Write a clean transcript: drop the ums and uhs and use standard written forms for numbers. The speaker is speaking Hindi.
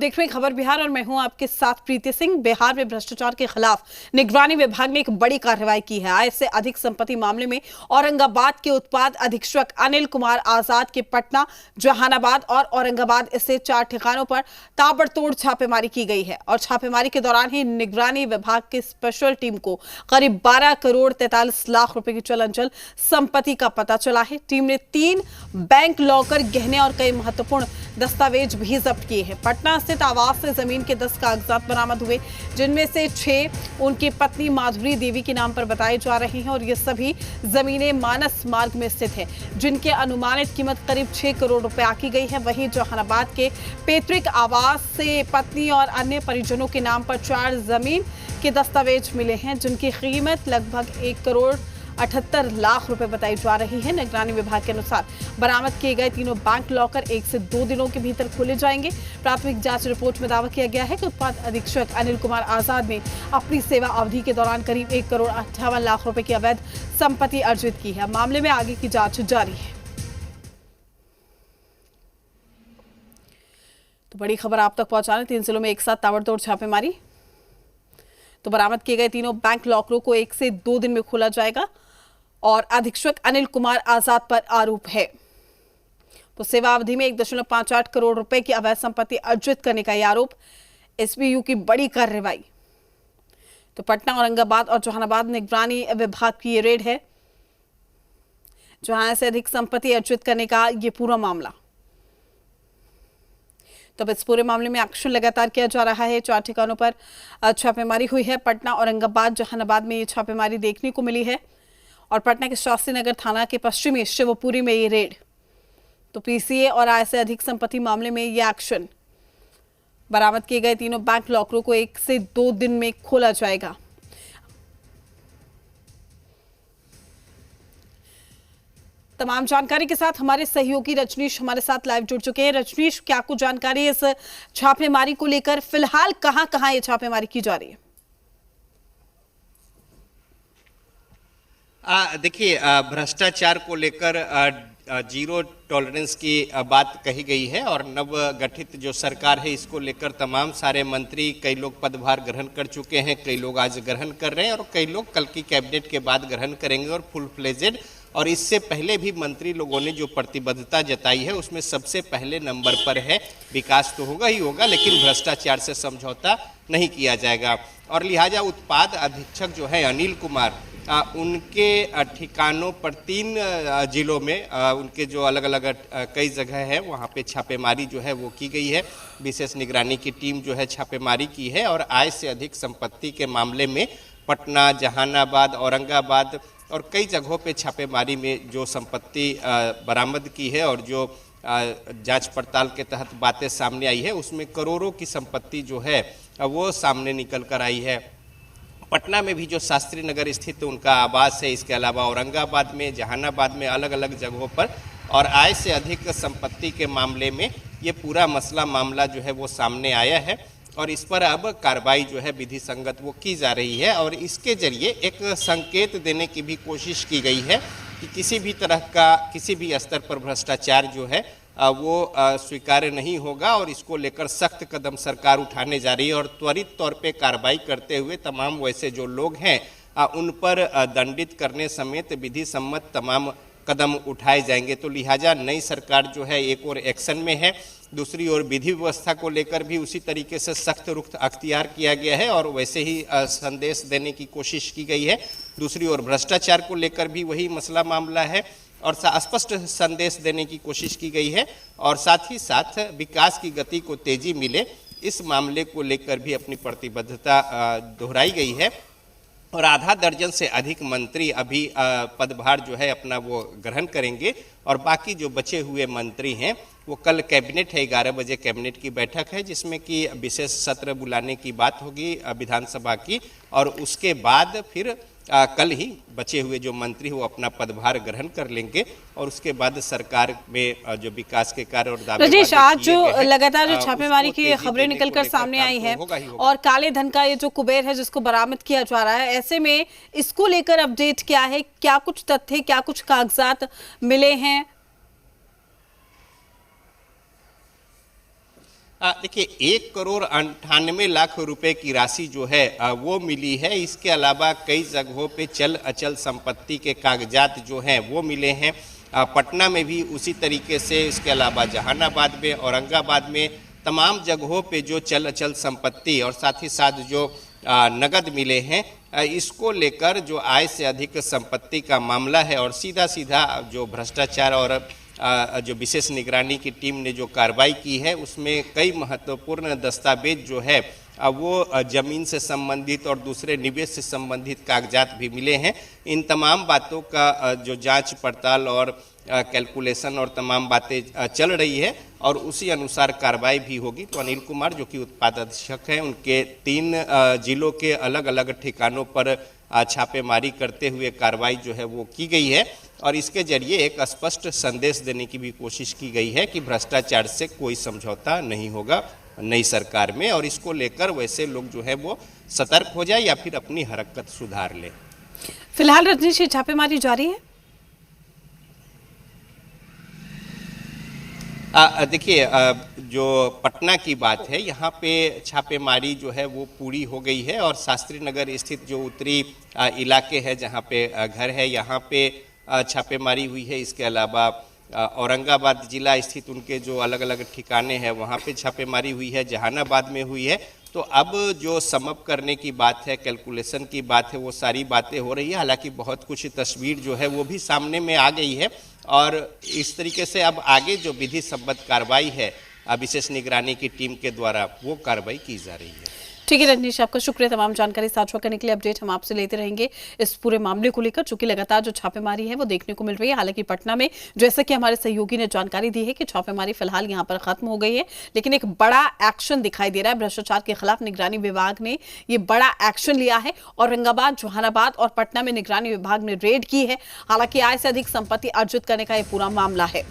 देख रहे खबर बिहार और मैं हूं आपके साथ प्रीति सिंह। बिहार में भ्रष्टाचार के खिलाफ निगरानी विभाग ने एक बड़ी कार्रवाई की है। आय से अधिक संपत्ति मामले में औरंगाबाद के उत्पाद अधीक्षक अनिल कुमार आजाद के पटना, जहानाबाद और औरंगाबाद स्थित 4 ठिकानों पर ताबड़तोड़ छापेमारी की गई है और छापेमारी के दौरान ही निगरानी विभाग की स्पेशल टीम को करीब 12 करोड़ 43 लाख रुपए की चल संपत्ति का पता चला है। टीम ने 3 बैंक लॉकर, गहने और कई महत्वपूर्ण दस्तावेज भी जब्त किए हैं। पटना स्थित आवास से जमीन के 10 कागजात बरामद हुए, जिनमें से 6 उनकी पत्नी माधुरी देवी के नाम पर बताए जा रहे हैं और ये सभी जमीनें मानस मार्ग में स्थित है, जिनके अनुमानित कीमत करीब 6 करोड़ रुपए आकी गई है। वहीं जहानाबाद के पैतृक आवास से पत्नी और अन्य परिजनों के नाम पर 4 जमीन के दस्तावेज मिले हैं, जिनकी कीमत लगभग 1 करोड़ 78 लाख रुपए बताई जा रही है। निगरानी विभाग के अनुसार बरामद किए गए तीनों बैंक लॉकर 1 से 2 दिनों के भीतर खोले जाएंगे। प्राथमिक जांच रिपोर्ट में दावा किया गया है कि उत्पाद अधीक्षक अनिल कुमार आजाद ने अपनी सेवा अवधि के दौरान करीब 1 करोड़ 58 लाख रुपए की अवैध संपत्ति अर्जित की है। मामले में आगे की जांच जारी है। तो बड़ी खबर आप तक पहुंचाने 3 जिलों में एक साथ ताबड़तोड़ छापेमारी। तो बरामद किए गए तीनों बैंक लॉकरों को 1 से 2 दिन में खोला जाएगा और अधीक्षक अनिल कुमार आजाद पर आरोप है। तो सेवा अवधि में 1.58 करोड़ रुपए की अवैध संपत्ति अर्जित करने का यह आरोप। एसबीयू की बड़ी कार्रवाई। तो पटना, औरंगाबाद और जहानाबाद निगरानी विभाग की ये रेड है, जहां से अधिक संपत्ति अर्जित करने का ये पूरा मामला। तो अब इस पूरे मामले में एक्शन लगातार किया जा रहा है। 4 ठिकानों पर छापेमारी हुई है। पटना, औरंगाबाद, जहानाबाद में ये छापेमारी देखने को मिली है और पटना के शास्त्री नगर थाना के पश्चिमी शिवपुरी में ये रेड। तो पीसीए और आय से अधिक संपत्ति मामले में ये एक्शन। बरामद किए गए तीनों बैंक लॉकरों को 1 से 2 दिन में खोला जाएगा। तमाम जानकारी के साथ हमारे सहयोगी रजनीश हमारे साथ लाइव जुड़ चुके हैं। रजनीश, क्या कुछ जानकारी इस छापेमारी को लेकर? फिलहाल कहां ये छापेमारी की जा रही है? देखिए, भ्रष्टाचार को लेकर जीरो टॉलरेंस की बात कही गई है और नव गठित जो सरकार है इसको लेकर तमाम सारे मंत्री, कई लोग पदभार ग्रहण कर चुके हैं, कई लोग आज ग्रहण कर रहे हैं और कई लोग कल की कैबिनेट के बाद ग्रहण करेंगे और फुल फ्लेजेड। और इससे पहले भी मंत्री लोगों ने जो प्रतिबद्धता जताई है उसमें सबसे पहले नंबर पर है विकास तो होगा ही होगा, लेकिन भ्रष्टाचार से समझौता नहीं किया जाएगा। और लिहाजा उत्पाद अधीक्षक जो है अनिल कुमार, उनके ठिकानों पर 3 जिलों में उनके जो अलग अलग कई जगह है वहाँ पे छापेमारी जो है वो की गई है। विशेष निगरानी की टीम जो है छापेमारी की है और आय से अधिक संपत्ति के मामले में पटना, जहानाबाद, औरंगाबाद और कई जगहों पे छापेमारी में जो संपत्ति बरामद की है और जो जांच पड़ताल के तहत बातें सामने आई है उसमें करोड़ों की संपत्ति जो है वो सामने निकल कर आई है। पटना में भी जो शास्त्री नगर स्थित उनका आवास है, इसके अलावा औरंगाबाद में, जहानाबाद में अलग अलग जगहों पर और आय से अधिक संपत्ति के मामले में ये पूरा मामला जो है वो सामने आया है और इस पर अब कार्रवाई जो है विधि संगत वो की जा रही है और इसके जरिए एक संकेत देने की भी कोशिश की गई है कि किसी भी तरह का किसी भी स्तर पर भ्रष्टाचार जो है वो स्वीकार्य नहीं होगा और इसको लेकर सख्त कदम सरकार उठाने जा रही है और त्वरित तौर पे कार्रवाई करते हुए तमाम वैसे जो लोग हैं उन पर दंडित करने समेत विधि सम्मत तमाम कदम उठाए जाएंगे। तो लिहाजा नई सरकार जो है एक और एक्शन में है, दूसरी ओर विधि व्यवस्था को लेकर भी उसी तरीके से सख्त रुख अख्तियार किया गया है और वैसे ही संदेश देने की कोशिश की गई है। दूसरी ओर भ्रष्टाचार को लेकर भी वही मसला मामला है और स्पष्ट संदेश देने की कोशिश की गई है और साथ ही साथ विकास की गति को तेजी मिले इस मामले को लेकर भी अपनी प्रतिबद्धता दोहराई गई है और आधा दर्जन से अधिक मंत्री अभी पदभार जो है अपना वो ग्रहण करेंगे और बाकी जो बचे हुए मंत्री हैं वो कल कैबिनेट है, 11 बजे कैबिनेट की बैठक है जिसमें कि विशेष सत्र बुलाने की बात होगी विधानसभा की और उसके बाद फिर कल ही बचे हुए जो मंत्री वो अपना पदभार ग्रहण कर लेंगे और उसके बाद सरकार में जो विकास के कार्य और दावे रजनीश, आज जो लगातार जो छापेमारी की खबरें निकलकर सामने आई है और काले धन का ये जो कुबेर है जिसको बरामद किया जा रहा है, ऐसे में इसको लेकर अपडेट क्या है? क्या कुछ तथ्य, क्या कुछ कागजात मिले हैं? देखिए 1,98,00,000 रुपए की राशि जो है वो मिली है। इसके अलावा कई जगहों पे चल अचल संपत्ति के कागजात जो हैं वो मिले हैं। पटना में भी उसी तरीके से, इसके अलावा जहानाबाद में, औरंगाबाद में, तमाम जगहों पे जो चल अचल संपत्ति और साथ ही साथ जो नगद मिले हैं, इसको लेकर जो आय से अधिक संपत्ति का मामला है और सीधा सीधा जो भ्रष्टाचार और जो विशेष निगरानी की टीम ने जो कार्रवाई की है उसमें कई महत्वपूर्ण दस्तावेज जो है वो जमीन से संबंधित और दूसरे निवेश से संबंधित कागजात भी मिले हैं। इन तमाम बातों का जो जांच पड़ताल और कैलकुलेशन और तमाम बातें चल रही है और उसी अनुसार कार्रवाई भी होगी। तो अनिल कुमार जो कि उत्पाद अधीक्षक हैं, उनके 3 जिलों के अलग अलग ठिकानों पर छापेमारी करते हुए कार्रवाई जो है वो की गई है और इसके जरिए एक स्पष्ट संदेश देने की भी कोशिश की गई है कि भ्रष्टाचार से कोई समझौता नहीं होगा नई सरकार में और इसको लेकर वैसे लोग जो है वो सतर्क हो जाए या फिर अपनी हरकत सुधार ले। फिलहाल रजनीश, छापेमारी जारी है। देखिए जो पटना की बात है, यहाँ पे छापेमारी जो है वो पूरी हो गई है और शास्त्री नगर स्थित जो उत्तरी इलाके है जहाँ पे घर है, यहाँ पे छापेमारी हुई है। इसके अलावा औरंगाबाद जिला स्थित उनके जो अलग अलग ठिकाने हैं वहाँ पे छापेमारी हुई है, जहानाबाद में हुई है। तो अब जो समअप करने की बात है, कैलकुलेशन की बात है, वो सारी बातें हो रही है। हालांकि बहुत कुछ तस्वीर जो है वो भी सामने में आ गई है और इस तरीके से अब आगे जो विधि सम्मत कार्रवाई है विशेष निगरानी की टीम के द्वारा वो कार्रवाई की जा रही है। ठीक है रजनीश, आपका शुक्रिया तमाम जानकारी साझा करने के लिए। अपडेट हम आपसे लेते रहेंगे इस पूरे मामले को लेकर, चूंकि लगातार जो छापेमारी है वो देखने को मिल रही है। हालांकि पटना में जैसा कि हमारे सहयोगी ने जानकारी दी है कि छापेमारी फिलहाल यहां पर खत्म हो गई है, लेकिन एक बड़ा एक्शन दिखाई दे रहा है। भ्रष्टाचार के खिलाफ निगरानी विभाग ने ये बड़ा एक्शन लिया है। औरंगाबाद, जहानाबाद और पटना में निगरानी विभाग ने रेड की है। हालांकि आय से अधिक संपत्ति अर्जित करने का यह पूरा मामला है।